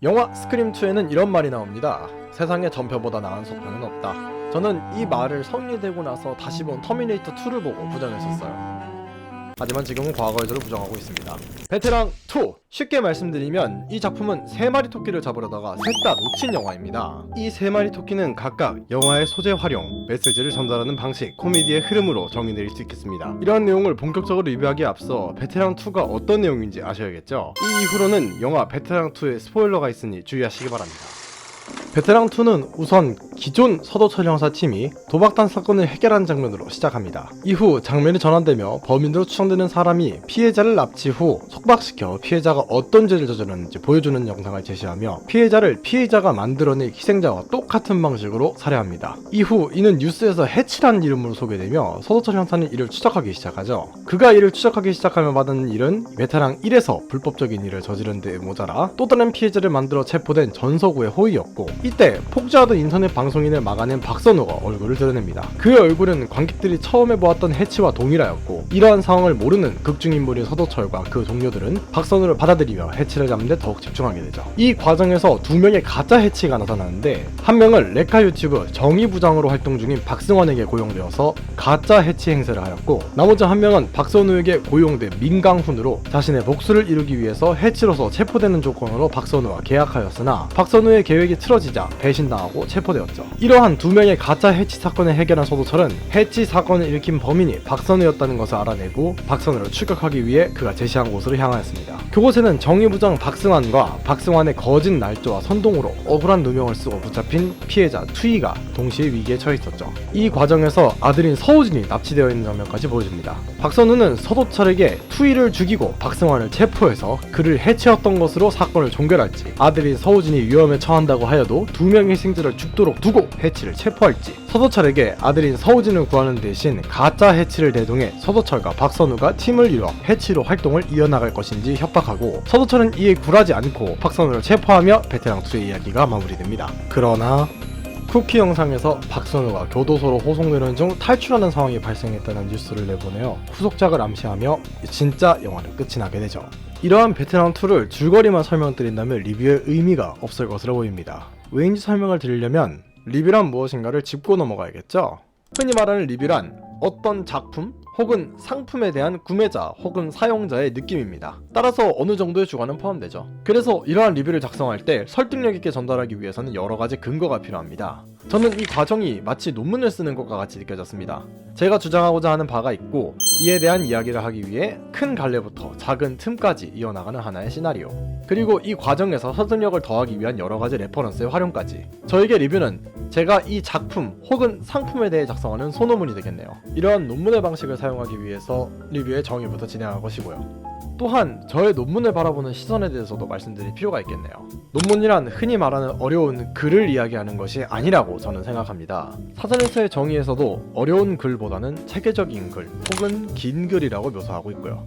영화 스크림2에는 이런 말이 나옵니다. 세상에 전표보다 나은 속편은 없다. 저는 이 말을 성인이 되고 나서 다시 본 터미네이터 2를 보고 부정했었어요. 하지만 지금은 과거의 저를 부정하고 있습니다. 베테랑 2! 쉽게 말씀드리면 이 작품은 3마리 토끼를 잡으려다가 셋 다 놓친 영화입니다. 이 3마리 토끼는 각각 영화의 소재 활용, 메시지를 전달하는 방식, 코미디의 흐름으로 정의 내릴 수 있겠습니다. 이러한 내용을 본격적으로 리뷰하기에 앞서 베테랑 2가 어떤 내용인지 아셔야겠죠? 이 이후로는 영화 베테랑 2에 스포일러가 있으니 주의하시기 바랍니다. 베테랑2는 우선 기존 서도철 형사팀이 도박단 사건을 해결하는 장면으로 시작합니다. 이후 장면이 전환되며 범인으로 추정되는 사람이 피해자를 납치 후 속박시켜 피해자가 어떤 죄를 저질렀는지 보여주는 영상을 제시하며 피해자를 피해자가 만들어낸 희생자와 똑같은 방식으로 살해합니다. 이후 이는 뉴스에서 해치라는 이름으로 소개되며 서도철 형사는 이를 추적하기 시작하죠. 그가 이를 추적하기 시작하며 받은 일은 베테랑 1에서 불법적인 일을 저지른 데 모자라 또 다른 피해자를 만들어 체포된 전서구의 호의였고, 이때 폭주하던 인터넷 방송인을 막아낸 박선우가 얼굴을 드러냅니다. 그의 얼굴은 관객들이 처음에 보았던 해치와 동일하였고, 이러한 상황을 모르는 극중인물인 서도철과 그 동료들은 박선우를 받아들이며 해치를 잡는 데 더욱 집중하게 되죠. 이 과정에서 2명의 가짜 해치가 나타나는데, 한 명은 레카 유튜브 정의부장으로 활동 중인 박승환에게 고용되어서 가짜 해치 행세를 하였고, 나머지 한 명은 박선우에게 고용된 민강훈으로 자신의 복수를 이루기 위해서 해치로서 체포되는 조건으로 박선우와 계약하였으나 박선우의 계획이 틀어지자 배신당하고 체포되었죠. 이러한 2명의 가짜 해치 사건을 해결한 서도철은 해치 사건을 일으킨 범인이 박선우였다는 것을 알아내고 박선우를 추격하기 위해 그가 제시한 곳으로 향하였습니다. 그곳에는 정의부장 박승환과 박승환의 거짓 날조와 선동으로 억울한 누명을 쓰고 붙잡힌 피해자 투이가 동시에 위기에 처해 있었죠. 이 과정에서 아들인 서우진이 납치되어 있는 장면까지 보여집니다. 박선우는 서도철에게 투이를 죽이고 박승환을 체포해서 그를 해치었던 것으로 사건을 종결할지, 아들인 서우진이 위험에 처한다고 하여도 2명의 희생자를 죽도록 두고 해치를 체포할지, 서도철에게 아들인 서우진을 구하는 대신 가짜 해치를 대동해 서도철과 박선우가 팀을 이뤄 해치로 활동을 이어나갈 것인지 협박하고, 서도철은 이에 굴하지 않고 박선우를 체포하며 베테랑2의 이야기가 마무리됩니다. 그러나 쿠키 영상에서 박선우가 교도소로 호송되는 중 탈출하는 상황이 발생했다는 뉴스를 내보내어 후속작을 암시하며 진짜 영화는 끝이 나게 되죠. 이러한 베테랑2를 줄거리만 설명드린다면 리뷰의 의미가 없을 것으로 보입니다. 왜인지 설명을 드리려면 리뷰란 무엇인가를 짚고 넘어가야겠죠? 흔히 말하는 리뷰란 어떤 작품 혹은 상품에 대한 구매자 혹은 사용자의 느낌입니다. 따라서 어느 정도의 주관은 포함되죠. 그래서 이러한 리뷰를 작성할 때 설득력 있게 전달하기 위해서는 여러 가지 근거가 필요합니다. 저는 이 과정이 마치 논문을 쓰는 것과 같이 느껴졌습니다. 제가 주장하고자 하는 바가 있고, 이에 대한 이야기를 하기 위해 큰 갈래부터 작은 틈까지 이어나가는 하나의 시나리오, 그리고 이 과정에서 설득력을 더하기 위한 여러 가지 레퍼런스의 활용까지. 저에게 리뷰는 제가 이 작품 혹은 상품에 대해 작성하는 소논문이 되겠네요. 이러한 논문의 방식을 사용하기 위해서 리뷰의 정의부터 진행할 것이고요. 또한 저의 논문을 바라보는 시선에 대해서도 말씀드릴 필요가 있겠네요. 논문이란 흔히 말하는 어려운 글을 이야기하는 것이 아니라고 저는 생각합니다. 사전에서의 정의에서도 어려운 글보다는 체계적인 글 혹은 긴 글이라고 묘사하고 있고요.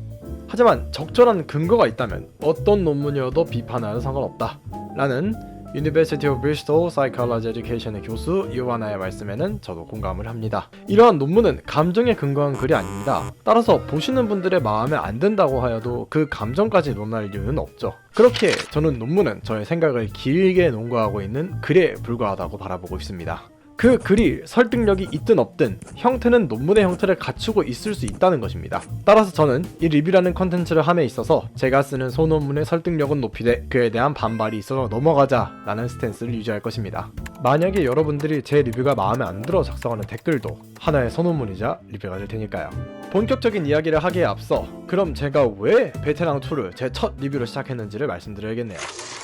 하지만 적절한 근거가 있다면 어떤 논문이어도 비판하는 상관없다 라는 University of Bristol Psychology Education의 교수 이오하나의 말씀에는 저도 공감을 합니다. 이러한 논문은 감정에 근거한 글이 아닙니다. 따라서 보시는 분들의 마음에 안 든다고 하여도 그 감정까지 논할 이유는 없죠. 그렇게 저는 논문은 저의 생각을 길게 논거하고 있는 글에 불과하다고 바라보고 있습니다. 그 글이 설득력이 있든 없든 형태는 논문의 형태를 갖추고 있을 수 있다는 것입니다. 따라서 저는 이 리뷰라는 컨텐츠를 함에 있어서 제가 쓰는 소논문의 설득력은 높이되 그에 대한 반발이 있어서 넘어가자 라는 스탠스를 유지할 것입니다. 만약에 여러분들이 제 리뷰가 마음에 안 들어 작성하는 댓글도 하나의 소논문이자 리뷰가 될 테니까요. 본격적인 이야기를 하기에 앞서 그럼 제가 왜 베테랑2를 제 첫 리뷰로 시작했는지를 말씀드려야겠네요.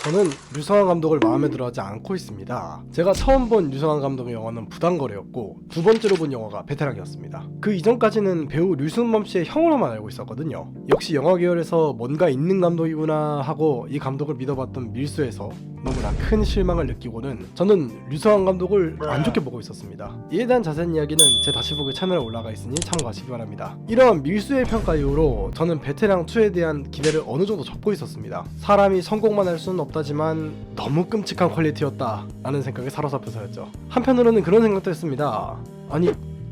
저는 류성환 감독을 마음에 들어하지 않고 있습니다. 제가 처음 본 류성환 감독의 영화는 부당거래였고, 두 번째로 본 영화가 베테랑이었습니다. 그 이전까지는 배우 류승범 씨의 형으로만 알고 있었거든요. 역시 영화 계열에서 뭔가 있는 감독이구나 하고 이 감독을 믿어봤던 밀수에서 너무나 큰 실망을 느끼고는 저는 류성환 감독을 안 좋게 보고 있었습니다. 이에 대한 자세한 이야기는 제 다시 보기 채널에 올라가 있으니 참고하시기 바랍니다. 이런 밀수의 평가 이후로 저는 베테랑2에 대한 기대를 어느 정도 접고 있었습니다. 사람이 성공만 할 수는 없다지만 너무 끔찍한 퀄리티였다 라는 생각에 사로잡혀서였죠. 한편으로는 그런 생각도 했습니다. 아니,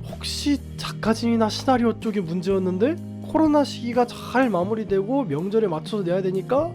혹시 작가진이나 시나리오 쪽이 문제였는데 코로나 시기가 잘 마무리되고 명절에 맞춰서 내야 되니까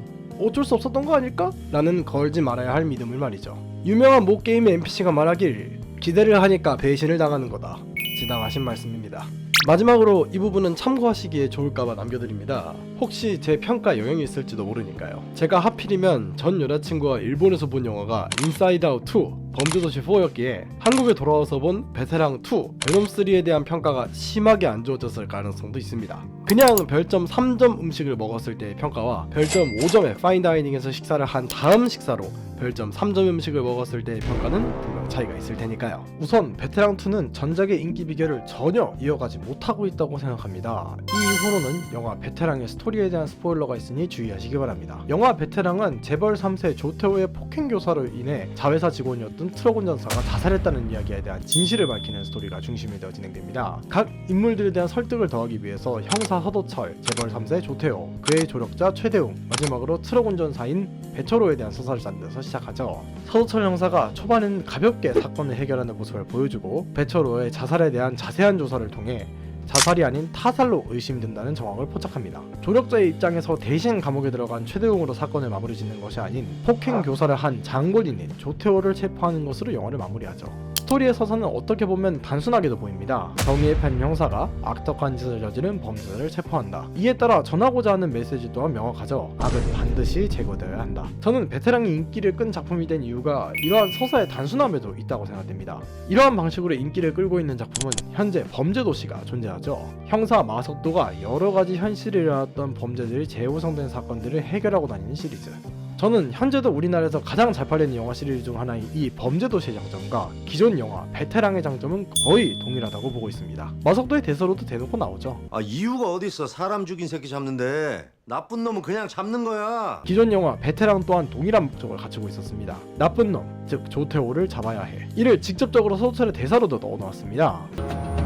어쩔 수 없었던 거 아닐까? 라는 걸지 말아야 할 믿음을 말이죠. 유명한 모 게임의 NPC가 말하길 기대를 하니까 배신을 당하는 거다. 지당하신 말씀입니다. 마지막으로 이 부분은 참고하시기에 좋을까봐 남겨드립니다. 혹시 제 평가에 영향이 있을지도 모르니까요. 제가 하필이면 전 여자친구가 일본에서 본 영화가 인사이드 아웃 2 범죄도시 4였기에 한국에 돌아와서 본 베테랑 2 베놈 3에 대한 평가가 심하게 안 좋아졌을 가능성도 있습니다. 그냥 별점 3점 음식을 먹었을 때의 평가와 별점 5점의 파인다이닝에서 식사를 한 다음 식사로 별점 3점 음식을 먹었을 때의 평가는 분명 차이가 있을 테니까요. 우선 베테랑 2는 전작의 인기 비결을 전혀 이어가지 못하고 있다고 생각합니다. 이 이후로는 영화 베테랑의 스토리에 대한 스포일러가 있으니 주의하시기 바랍니다. 영화 베테랑은 재벌 3세 조태호의 폭행 교사로 인해 자회사 직원이었던 트럭 운전사가 자살했다는 이야기에 대한 진실을 밝히는 스토리가 중심이 되어 진행됩니다. 각 인물들에 대한 설득을 더하기 위해서 형사 서도철, 재벌 3세 조태호, 그의 조력자 최대웅, 마지막으로 트럭 운전사인 배철호에 대한 서사를 짠데서 시작하죠. 서도철 형사가 초반에는 가볍게 사건을 해결하는 모습을 보여주고 배철호의 자살에 대한 자세한 조사를 통해 자살이 아닌 타살로 의심된다는 정황을 포착합니다. 조력자의 입장에서 대신 감옥에 들어간 최대웅으로 사건을 마무리 짓는 것이 아닌 폭행 교사를 한 장본인인 조태호를 체포하는 것으로 영화를 마무리하죠. 스토리의 서사는 어떻게 보면 단순하게도 보입니다. 정의의 편 형사가 악덕한 짓을 저지른 범죄자를 체포한다. 이에 따라 전하고자 하는 메시지 또한 명확하죠. 악은 반드시 제거되어야 한다. 저는 베테랑이 인기를 끈 작품이 된 이유가 이러한 서사의 단순함에도 있다고 생각됩니다. 이러한 방식으로 인기를 끌고 있는 작품은 현재 범죄도시가 존재하죠. 형사 마석도가 여러가지 현실에 일어났던 범죄들이 재구성된 사건들을 해결하고 다니는 시리즈. 저는 현재도 우리나라에서 가장 잘 팔리는 영화 시리즈 중 하나인 이 범죄도시의 장점과 기존 영화 베테랑의 장점은 거의 동일하다고 보고 있습니다. 마석도의 대사로도 대놓고 나오죠. 이유가 어딨어. 사람 죽인 새끼 잡는데. 나쁜 놈은 그냥 잡는 거야. 기존 영화 베테랑 또한 동일한 목적을 갖추고 있었습니다. 나쁜 놈, 즉 조태호를 잡아야 해. 이를 직접적으로 서도철의 대사로도 넣어놓았습니다.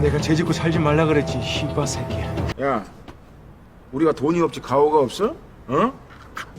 내가 죄짓고 살지 말라 그랬지, 씨바 새끼야. 야, 우리가 돈이 없지 가오가 없어? 어?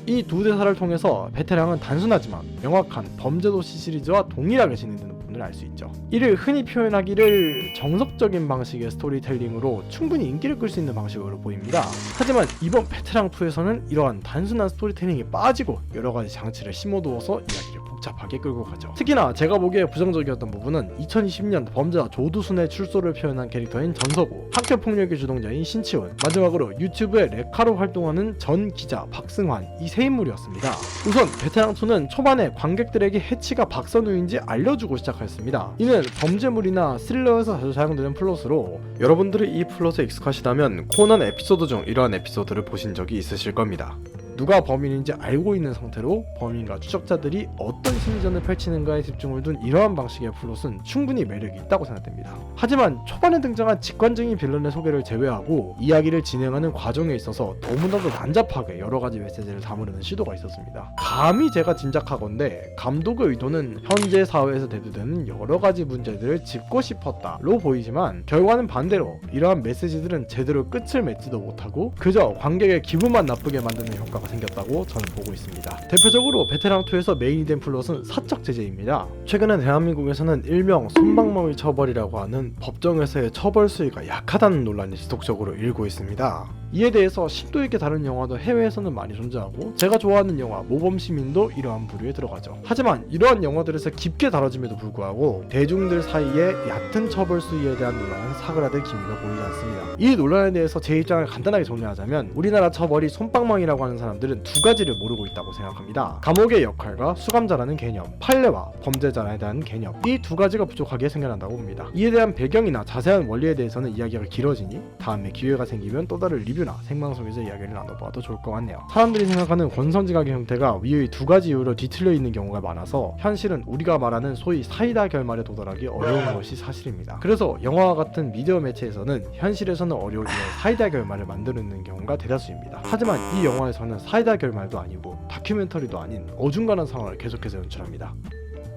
이 두 대사를 통해서 베테랑은 단순하지만 명확한 범죄도시 시리즈와 동일하게 진행되는 부분을 알 수 있죠. 이를 흔히 표현하기를 정석적인 방식의 스토리텔링으로 충분히 인기를 끌 수 있는 방식으로 보입니다. 하지만 이번 베테랑2에서는 이러한 단순한 스토리텔링이 빠지고 여러가지 장치를 심어두어서 이야기를 복잡하게 끌고 가죠. 특히나 제가 보기에 부정적이었던 부분은 2020년 범죄자 조두순의 출소를 표현한 캐릭터인 전서구, 학교폭력의 주동자인 신치훈, 마지막으로 유튜브에 레카로 활동하는 전 기자 박승환, 이 세 인물이었습니다. 우선 베테랑2는 초반에 관객들에게 해치가 박선우인지 알려주고 시작했습니다. 이는 범죄물이나 스릴러에서 자주 사용되는 플롯으로 여러분들이 이 플롯에 익숙하시다면 코난 에피소드 중 이러한 에피소드를 보신 적이 있으실 겁니다. 누가 범인인지 알고 있는 상태로 범인과 추적자들이 어떤 심리전을 펼치는가에 집중을 둔 이러한 방식의 플롯은 충분히 매력이 있다고 생각됩니다. 하지만 초반에 등장한 직관적인 빌런의 소개를 제외하고 이야기를 진행하는 과정에 있어서 너무나도 난잡하게 여러가지 메시지를 담으려는 시도가 있었습니다. 감히 제가 짐작하건대 감독의 의도는 현재 사회에서 대두되는 여러가지 문제들을 짚고 싶었다로 보이지만 결과는 반대로 이러한 메시지들은 제대로 끝을 맺지도 못하고 그저 관객의 기분만 나쁘게 만드는 효과가 생겼다고 저는 보고 있습니다. 대표적으로 베테랑2에서 메인이 된 플롯은 사적 제재입니다. 최근에 대한민국에서는 일명 솜방망이 처벌이라고 하는 법정에서의 처벌 수위가 약하다는 논란이 지속적으로 일고 있습니다. 이에 대해서 심도 있게 다룬 영화도 해외에서는 많이 존재하고 제가 좋아하는 영화 모범시민도 이러한 부류에 들어가죠. 하지만 이러한 영화들에서 깊게 다뤄짐에도 불구하고 대중들 사이에 얕은 처벌 수위에 대한 논란은 사그라들 기미가 보이지 않습니다. 이 논란에 대해서 제 입장을 간단하게 정리하자면 우리나라 처벌이 솜방망이라고 하는 사람들은 두 가지를 모르고 있다고 생각합니다. 감옥의 역할과 수감자라는 개념, 판례와 범죄자에 대한 개념, 이 두 가지가 부족하게 생겨난다고 봅니다. 이에 대한 배경이나 자세한 원리에 대해서는 이야기가 길어지니 다음에 기회가 생기면 또 다른 리뷰나 생방송에서 이야기를 나눠봐도 좋을 것 같네요. 사람들이 생각하는 권선징악의 형태가 위의 두 가지 이유로 뒤틀려 있는 경우가 많아서 현실은 우리가 말하는 소위 사이다 결말에 도달하기 어려운 것이 사실입니다. 그래서 영화와 같은 미디어 매체에서는 현실에서는 어려운 사이다 결말을 만드는 경우가 대다수입니다. 하지만 이 영화에서는 사이다 결말도 아니고 다큐멘터리도 아닌 어중간한 상황을 계속해서 연출합니다.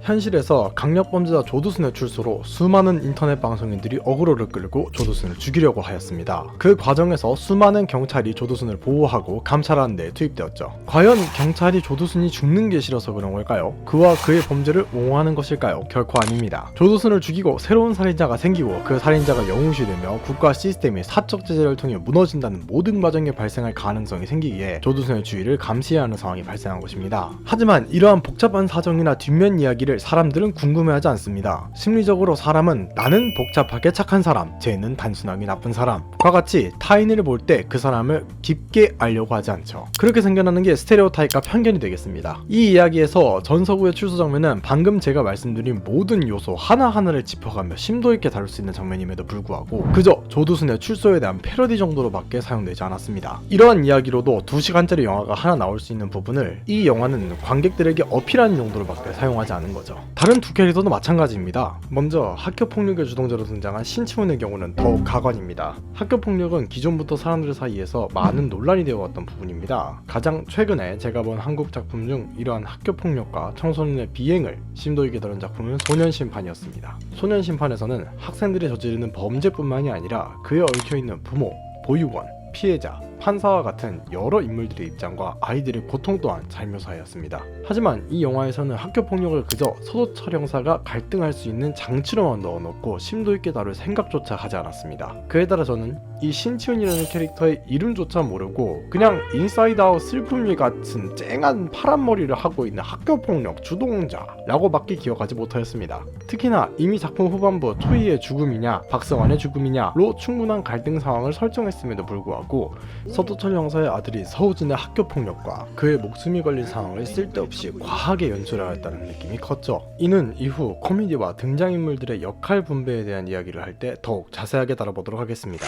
현실에서 강력범죄자 조두순의 출소로 수많은 인터넷 방송인들이 어그로를 끌고 조두순을 죽이려고 하였습니다. 그 과정에서 수많은 경찰이 조두순을 보호하고 감찰하는 데 투입되었죠. 과연 경찰이 조두순이 죽는 게 싫어서 그런 걸까요? 그와 그의 범죄를 옹호하는 것일까요? 결코 아닙니다. 조두순을 죽이고 새로운 살인자가 생기고 그 살인자가 영웅시되며 국가 시스템이 사적 제재를 통해 무너진다는 모든 과정에 발생할 가능성이 생기기에 조두순의 주의를 감시해야 하는 상황이 발생한 것입니다. 하지만 이러한 복잡한 사정이나 뒷면 이야기를 사람들은 궁금해하지 않습니다. 심리적으로 사람은 나는 복잡하게 착한 사람, 쟤는 단순하게 나쁜 사람과 같이 타인을 볼 때 그 사람을 깊게 알려고 하지 않죠. 그렇게 생겨나는 게 스테레오타입과 편견이 되겠습니다. 이 이야기에서 전서구의 출소 장면은 방금 제가 말씀드린 모든 요소 하나하나를 짚어가며 심도 있게 다룰 수 있는 장면임에도 불구하고 그저 조두순의 출소에 대한 패러디 정도로밖에 사용되지 않았습니다. 이러한 이야기로도 2시간짜리 영화가 하나 나올 수 있는 부분을 이 영화는 관객들에게 어필하는 용도로밖에 사용하지 않은 거죠. 다른 두 캐릭터도 마찬가지입니다. 먼저 학교폭력의 주동자로 등장한 신치훈의 경우는 더욱 가관입니다. 학교폭력은 기존부터 사람들 사이에서 많은 논란이 되어 왔던 부분입니다. 가장 최근에 제가 본 한국 작품 중 이러한 학교폭력과 청소년의 비행을 심도 있게 다룬 작품은 소년심판이었습니다. 소년심판에서는 학생들이 저지르는 범죄뿐만이 아니라 그에 얽혀있는 부모, 보육원, 피해자, 판사와 같은 여러 인물들의 입장과 아이들의 고통 또한 잘 묘사하였습니다. 하지만 이 영화에서는 학교폭력을 그저 서도철 형사가 갈등할 수 있는 장치로만 넣어놓고 심도 있게 다룰 생각조차 하지 않았습니다. 그에 따라 저는 이 신치훈이라는 캐릭터의 이름조차 모르고 그냥 인사이드 아웃 슬픔이 같은 쨍한 파란 머리를 하고 있는 학교폭력 주동자라고 밖에 기억하지 못하였습니다. 특히나 이미 작품 후반부 토이의 죽음이냐 박성환의 죽음이냐로 충분한 갈등 상황을 설정했음에도 불구하고 서도철 형사의 아들이 서우진의 학교폭력과 그의 목숨이 걸린 상황을 쓸데없이 과하게 연출하였다는 느낌이 컸죠. 이는 이후 코미디와 등장인물들의 역할 분배에 대한 이야기를 할 때 더욱 자세하게 다뤄보도록 하겠습니다.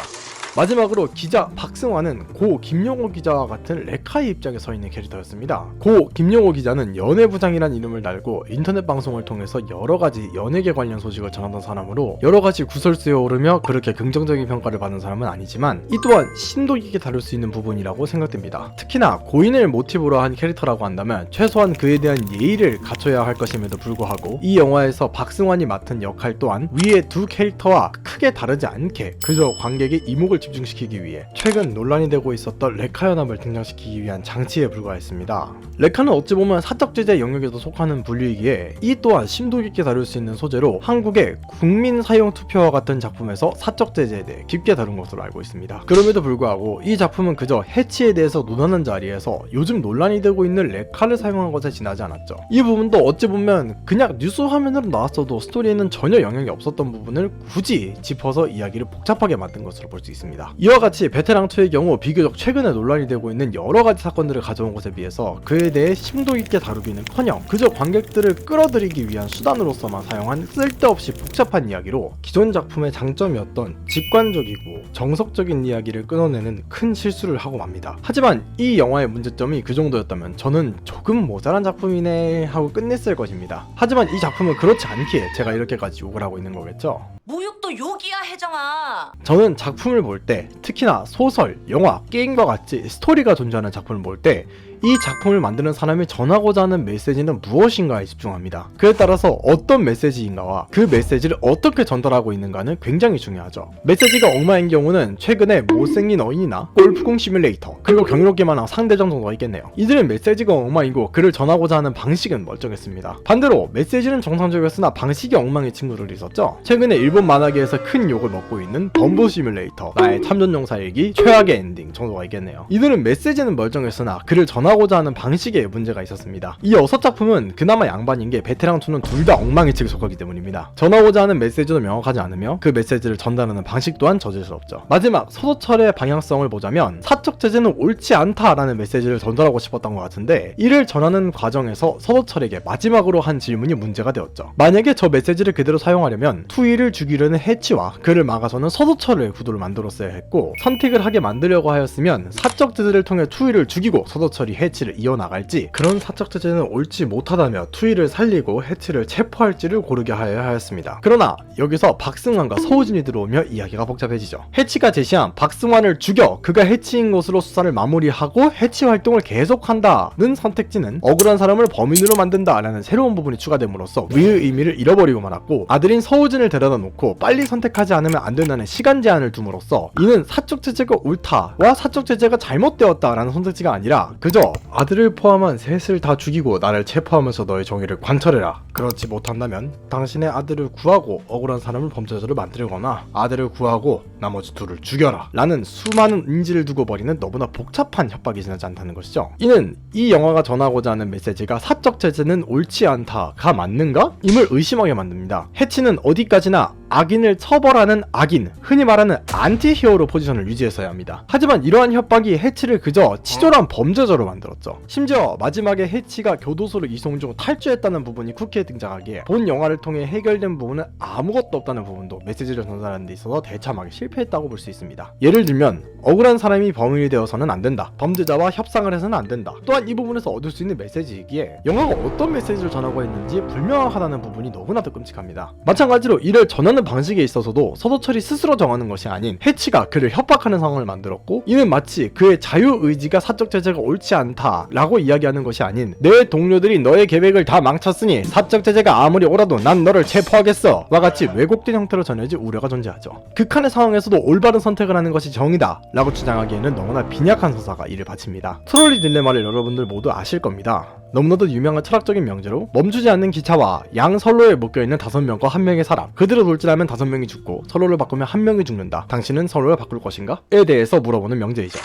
마지막으로 기자 박승환은 고 김용호 기자와 같은 레카의 입장에 서 있는 캐릭터였습니다. 고 김용호 기자는 연예부장이란 이름을 달고 인터넷 방송을 통해서 여러가지 연예계 관련 소식을 전하던 사람으로 여러가지 구설수에 오르며 그렇게 긍정적인 평가를 받는 사람은 아니지만 이 또한 심도 있게 다룰 수 있는 부분이라고 생각됩니다. 특히나 고인을 모티브로 한 캐릭터라고 한다면 최소한 그에 대한 예의를 갖춰야 할 것임에도 불구하고 이 영화에서 박승환이 맡은 역할 또한 위의 두 캐릭터와 크게 다르지 않게 그저 관객의 이목을 집중시키기 위해 최근 논란이 되고 있었던 레카 연합을 등장시키기 위한 장치에 불과했습니다. 레카는 어찌 보면 사적 제재 영역에도 속하는 분류이기에 이 또한 심도 깊게 다룰 수 있는 소재로 한국의 국민 사용 투표와 같은 작품에서 사적 제재에 대해 깊게 다룬 것으로 알고 있습니다. 그럼에도 불구하고 이 작품은 그저 해치에 대해서 논하는 자리에서 요즘 논란이 되고 있는 레카를 사용한 것에 지나지 않았죠. 이 부분도 어찌 보면 그냥 뉴스 화면으로 나왔어도 스토리에는 전혀 영향이 없었던 부분을 굳이 짚어서 이야기를 복잡하게 만든 것으로 볼 수 있습니다. 이와 같이 베테랑2의 경우 비교적 최근에 논란이 되고 있는 여러가지 사건들을 가져온 것에 비해서 그에 대해 심도 있게 다루기는커녕 그저 관객들을 끌어들이기 위한 수단으로서만 사용한 쓸데없이 복잡한 이야기로 기존 작품의 장점이었던 직관적이고 정석적인 이야기를 끊어내는 큰 실수를 하고 맙니다. 하지만 이 영화의 문제점이 그 정도였다면 저는 조금 모자란 작품이네 하고 끝냈을 것입니다. 하지만 이 작품은 그렇지 않기에 제가 이렇게까지 욕을 하고 있는 거겠죠. 모욕도 욕이야, 혜정아. 저는 작품을 볼 때 특히나 소설, 영화, 게임과 같이 스토리가 존재하는 작품을 볼 때 이 작품을 만드는 사람이 전하고자 하는 메시지는 무엇인가에 집중합니다. 그에 따라서 어떤 메시지인가와 그 메시지를 어떻게 전달하고 있는가는 굉장히 중요하죠. 메시지가 엉망인 경우는 최근에 못생긴 어인이나 골프공 시뮬레이터 그리고 경이롭게만 상대장 정도가 있겠네요. 이들은 메시지가 엉망이고 그를 전하고자 하는 방식은 멀쩡했습니다. 반대로 메시지는 정상적이었으나 방식이 엉망인 친구들이 있었죠. 최근에 일본 만화계에서 큰 욕을 먹고 있는 범부 시뮬레이터, 나의 참전용사 일기, 최악의 엔딩 정도가 있겠네요. 이들은 메시지는 멀쩡했으나 그를 전하고자 하는 방식에 문제가 있었습니다. 이 6작품은 그나마 양반인 게 베테랑2는 둘 다 엉망의 측에 속하기 때문입니다. 전하고자 하는 메시지도 명확하지 않으며 그 메시지를 전달하는 방식 또한 저질스럽죠. 마지막 서도철의 방향성을 보자면 사적 제재는 옳지 않다라는 메시지를 전달하고 싶었던 것 같은데 이를 전하는 과정에서 서도철에게 마지막으로 한 질문이 문제가 되었죠. 만약에 저 메시지를 그대로 사용하려면 투이를 죽이려는 해치와 그를 막아서는 서도철의 구도를 만들었어야 했고 선택을 하게 만들려고 하였으면 사적 제재를 통해 투이를 죽이고 서도철이 해치를 이어나갈지, 그런 사적 제재는 옳지 못하다며 투이를 살리고 해치를 체포할지를 고르게 하여야 하였습니다. 그러나 여기서 박승환과 서우진이 들어오며 이야기가 복잡해지죠. 해치가 제시한 박승환을 죽여 그가 해치인 것으로 수사를 마무리하고 해치 활동을 계속한다는 선택지는 억울한 사람을 범인으로 만든다라는 새로운 부분이 추가됨으로써 위의 의미를 잃어버리고 말았고, 아들인 서우진을 데려다 놓고 빨리 선택하지 않으면 안 된다는 시간 제한을 둠으로써 이는 사적 제재가 옳다와 사적 제재가 잘못되었다라는 선택지가 아니라 그저 아들을 포함한 셋을 다 죽이고 나를 체포하면서 너의 정의를 관철해라, 그렇지 못한다면 당신의 아들을 구하고 억울한 사람을 범죄자로 만들거나 아들을 구하고 나머지 둘을 죽여라 라는 수많은 인지를 두고 버리는 너무나 복잡한 협박이 지나지 않다는 것이죠. 이는 이 영화가 전하고자 하는 메시지가 사적 제재는 옳지 않다가 맞는가? 임을 의심하게 만듭니다. 해치는 어디까지나 악인을 처벌하는 악인, 흔히 말하는 안티히어로 포지션을 유지했어야 합니다. 하지만 이러한 협박이 해치를 그저 치졸한 범죄자로 만들었죠. 심지어 마지막에 해치가 교도소를 이송 중 탈주했다는 부분이 쿠키에 등장하기에 본 영화를 통해 해결된 부분은 아무것도 없다는 부분도 메시지를 전달하는 데 있어서 대참하게 실패했다고 볼 수 있습니다. 예를 들면 억울한 사람이 범인이 되어서는 안 된다, 범죄자와 협상을 해서는 안 된다, 또한 이 부분에서 얻을 수 있는 메시지이기에 영화가 어떤 메시지를 전하고 있는지 불명확하다는 부분이 너무나도 끔찍합니다. 마찬가지로 이를 전하는 방식에 있어서도 서도철이 스스로 정하는 것이 아닌 해치가 그를 협박하는 상황을 만들었고, 이는 마치 그의 자유의지가 사적 제재가 옳지 않다라고 이야기하는 것이 아닌 내 동료들이 너의 계획을 다 망쳤으니 사적 제재가 아무리 옳아도 난 너를 체포하겠어 와 같이 왜곡된 형태로 전해질 우려가 존재하죠. 극한의 상황에서도 올바른 선택을 하는 것이 정의다 라고 주장하기에는 너무나 빈약한 서사가 이를 바칩니다. 트롤리 딜레마를 여러분들 모두 아실 겁니다. 너무나도 유명한 철학적인 명제로 멈추지 않는 기차와 양 선로에 묶여있는 5명과 1명의 사람, 그들을 돌진하면 5명이 죽고 선로를 바꾸면 1명이 죽는다. 당신은 선로를 바꿀 것인가? 에 대해서 물어보는 명제이죠.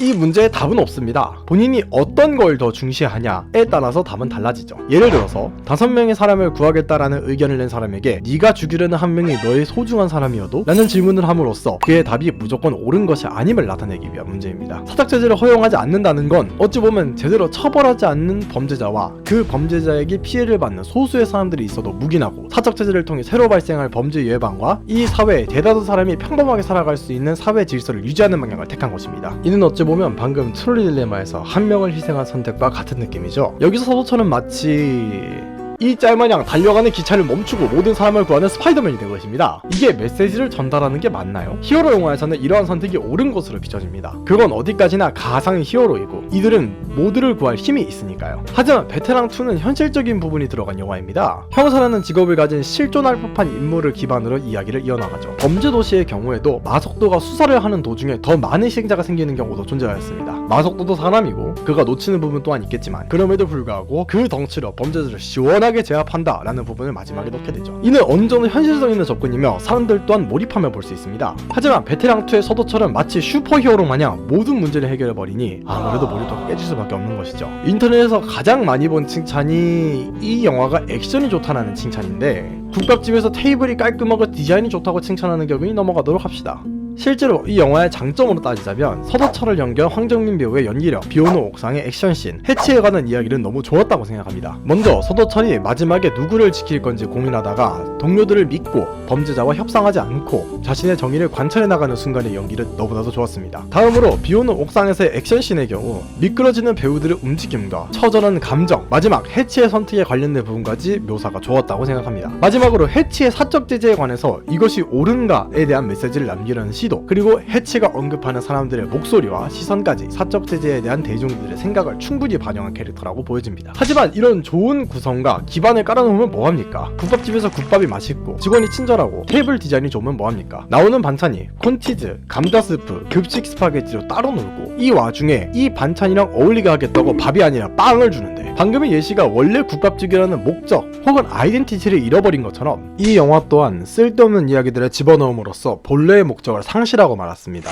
이 문제에 답은 없습니다. 본인이 어떤 걸 더 중시하냐에 따라서 답은 달라지죠. 예를 들어서 5명의 사람을 구하겠다라는 의견을 낸 사람에게 네가 죽이려는 1명이 너의 소중한 사람이어도? 라는 질문을 함으로써 그의 답이 무조건 옳은 것이 아님을 나타내기 위한 문제입니다. 사적 제재를 허용하지 않는다는 건 어찌 보면 제대로 처벌하지 않는 범죄자와 그 범죄자에게 피해를 받는 소수의 사람들이 있어도 묵인하고, 사적 제재를 통해 새로 발생할 범죄 예방과 이 사회에 대다수 사람이 평범하게 살아갈 수 있는 사회 질서를 유지하는 방향을 택한 것입니다. 이는 어찌 보면 방금 트롤리 딜레마에서 1명을 희생한 선택과 같은 느낌이죠. 여기서 서도철은 마치 이 짤마냥 달려가는 기차를 멈추고 모든 사람을 구하는 스파이더맨이 된 것입니다. 이게 메시지를 전달하는 게 맞나요? 히어로 영화에서는 이러한 선택이 옳은 것으로 비춰집니다. 그건 어디까지나 가상의 히어로이고 이들은 모두를 구할 힘이 있으니까요. 하지만 베테랑2는 현실적인 부분이 들어간 영화입니다. 형사라는 직업을 가진 실존할 법한 인물을 기반으로 이야기를 이어나가죠. 범죄도시의 경우에도 마석도가 수사를 하는 도중에 더 많은 희생자가 생기는 경우도 존재하였습니다. 마석도도 사람이고 그가 놓치는 부분 또한 있겠지만 그럼에도 불구하고 그 덩치로 범죄자를 시원하게 제압한다 라는 부분을 마지막에 넣게 되죠. 이는 어느 정도 현실성 있는 접근이며 사람들 또한 몰입하며 볼 수 있습니다. 하지만 베테랑2의 서도철은 마치 슈퍼히어로 마냥 모든 문제를 해결해버리니 아무래도 몰입도가 깨질 수밖에 없는 것이죠. 인터넷에서 가장 많이 본 칭찬이 이 영화가 액션이 좋다는 칭찬인데, 국밥집에서 테이블이 깔끔하고 디자인이 좋다고 칭찬하는 격이 넘어가도록 합시다. 실제로 이 영화의 장점으로 따지자면 서도철을 연기한 황정민 배우의 연기력, 비오는 옥상의 액션씬, 해치에 관한 이야기는 너무 좋았다고 생각합니다. 먼저 서도철이 마지막에 누구를 지킬 건지 고민하다가 동료들을 믿고 범죄자와 협상하지 않고 자신의 정의를 관찰해 나가는 순간의 연기는 너무나도 좋았습니다. 다음으로 비오는 옥상에서의 액션씬의 경우 미끄러지는 배우들의 움직임과 처절한 감정, 마지막 해치의 선택에 관련된 부분까지 묘사가 좋았다고 생각합니다. 마지막으로 해치의 사적 제재에 관해서 이것이 옳은가에 대한 메시지를 남기려는 시도, 그리고 해치가 언급하는 사람들의 목소리와 시선까지 사적 제재에 대한 대중들의 생각을 충분히 반영한 캐릭터라고 보여집니다. 하지만 이런 좋은 구성과 기반을 깔아놓으면 뭐합니까? 국밥집에서 국밥이 맛있고 직원이 친절하고 테이블 디자인이 좋으면 뭐합니까? 나오는 반찬이 콘치즈, 감자스프, 급식 스파게티로 따로 놀고 이 와중에 이 반찬이랑 어울리게 하겠다고 밥이 아니라 빵을 주는데, 방금의 예시가 원래 국밥집이라는 목적 혹은 아이덴티티를 잃어버린 것처럼 이 영화 또한 쓸데없는 이야기들을 집어넣음으로써 본래의 목적을 상실하고 말았습니다.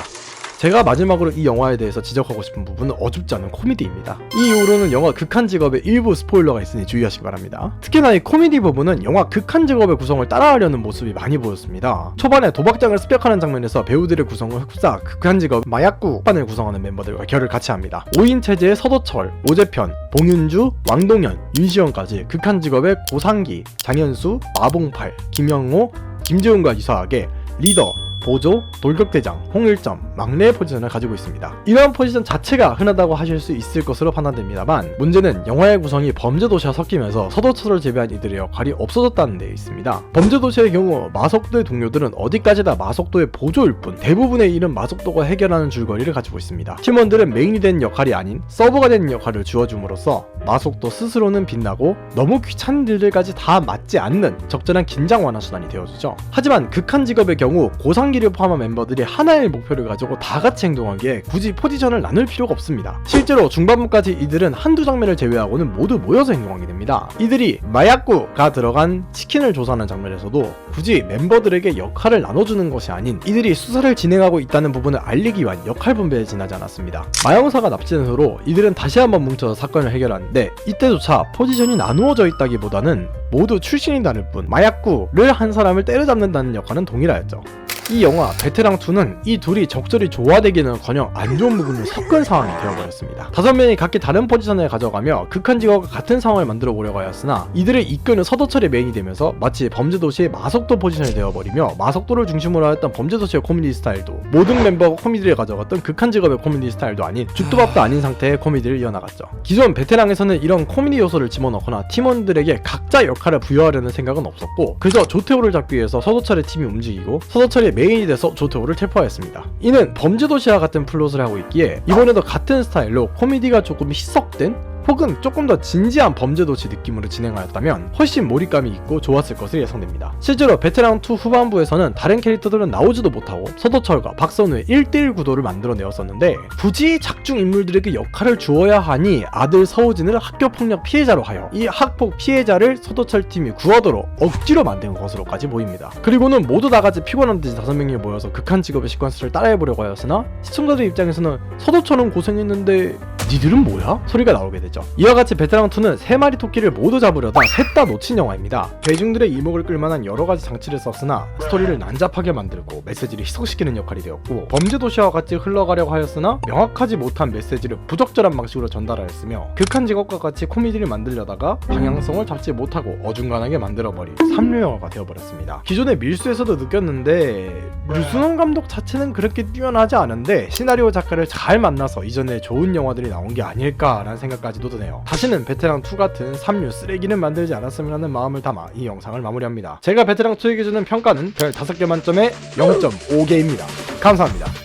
제가 마지막으로 이 영화에 대해서 지적하고 싶은 부분은 어줍지 않은 코미디입니다. 이 이후로는 영화 극한 직업의 일부 스포일러가 있으니 주의하시기 바랍니다. 특히나 이 코미디 부분은 영화 극한 직업의 구성을 따라하려는 모습이 많이 보였습니다. 초반에 도박장을 습격하는 장면에서 배우들의 구성을 흡사 극한 직업 마약구반을 구성하는 멤버들과 결을 같이 합니다. 5인 체제의 서도철, 오재편, 봉윤주, 왕동현, 윤시원까지 극한 직업의 고상기, 장현수, 마봉팔, 김영호, 김재훈과 유사하게 리더, 보조, 돌격대장, 홍일점, 막내의 포지션을 가지고 있습니다. 이러한 포지션 자체가 흔하다고 하실 수 있을 것으로 판단됩니다만 문제는 영화의 구성이 범죄도시와 섞이면서 서도철을 제외한 이들의 역할이 없어졌다는 데 있습니다. 범죄도시의 경우 마석도의 동료들은 어디까지나 마석도의 보조일 뿐 대부분의 일은 마석도가 해결하는 줄거리를 가지고 있습니다. 팀원들은 메인이 된 역할이 아닌 서버가 되는 역할을 주어줌으로써 마석도 스스로는 빛나고 너무 귀찮은 일들까지 다 맞지 않는 적절한 긴장 완화 수단이 되어주죠. 하지만 극한 직업의 경우 고상기를 포함한 멤버들이 하나의 목표를 가지고 다 같이 행동하기에 굳이 포지션을 나눌 필요가 없습니다. 실제로 중반부까지 이들은 한두 장면을 제외하고는 모두 모여서 행동하게 됩니다. 이들이 마약구가 들어간 치킨을 조사하는 장면에서도 굳이 멤버들에게 역할을 나눠주는 것이 아닌 이들이 수사를 진행하고 있다는 부분을 알리기 위한 역할 분배에 지나지 않았습니다. 마영사가 납치된 후로 이들은 다시 한번 뭉쳐서 사건을 해결하는데 이때조차 포지션이 나누어져 있다기보다는 모두 출신이 다를 뿐 마약구를 한 사람을 때려잡는다는 역할은 동일하였죠. 이 영화 베테랑2는 이 둘이 적절히 조화되기는커녕 안 좋은 부분을 섞은 상황이 되어버렸습니다. 5명이 각기 다른 포지션을 가져가며 극한 직업과 같은 상황을 만들어 보려고 하였으나 이들을 이끄는 서도철이 메인이 되면서 마치 범죄도시의 마석도 포지션이 되어버리며 마석도를 중심으로 하였던 범죄도시의 코미디 스타일도 모든 멤버가 코미디를 가져갔던 극한 직업의 코미디 스타일도 아닌 죽도밥도 아닌 상태의 코미디를 이어나갔죠. 기존 베테랑에서는 이런 코미디 요소를 집어넣거나 팀원들에게 각자 역할을 부여하려는 생각은 없었고 그저 조태호를 잡기 위해서 서도철의 팀이 움직이고 서도철이 메인이 돼서 조태호를 체포하였습니다. 이는 범죄도시와 같은 플롯을 하고 있기에 이번에도 같은 스타일로 코미디가 조금 희석된 혹은 조금 더 진지한 범죄도시 느낌으로 진행하였다면 훨씬 몰입감이 있고 좋았을 것으로 예상됩니다. 실제로 베테랑2 후반부에서는 다른 캐릭터들은 나오지도 못하고 서도철과 박선우의 1대1 구도를 만들어내었었는데 굳이 작중 인물들에게 역할을 주어야 하니 아들 서우진을 학교폭력 피해자로 하여 이 학폭 피해자를 서도철 팀이 구하도록 억지로 만든 것으로까지 보입니다. 그리고는 모두 다같이 피곤한 듯이 5명이 모여서 극한 직업의 시퀀스를 따라해보려고 하였으나 시청자들 입장에서는 서도철은 고생했는데 니들은 뭐야? 소리가 나오게 되죠. 이와 같이 베테랑2는 3마리 토끼를 모두 잡으려다 셋 다 놓친 영화입니다. 대중들의 이목을 끌만한 여러가지 장치를 썼으나 스토리를 난잡하게 만들고 메시지를 희석시키는 역할이 되었고 범죄도시와 같이 흘러가려고 하였으나 명확하지 못한 메시지를 부적절한 방식으로 전달하였으며 극한 직업과 같이 코미디를 만들려다가 방향성을 잡지 못하고 어중간하게 만들어버린 삼류영화가 되어버렸습니다. 기존의 밀수에서도 느꼈는데 류순원 감독 자체는 그렇게 뛰어나지 않은데 시나리오 작가를 잘 만나서 이전에 좋은 영화들이 나온 게 아닐까라는 생각까지도 드네요. 다시는 베테랑2 같은 삼류 쓰레기는 만들지 않았으면 하는 마음을 담아 이 영상을 마무리합니다. 제가 베테랑2에게 주는 평가는 별 5개 만점에 0.5개입니다. 감사합니다.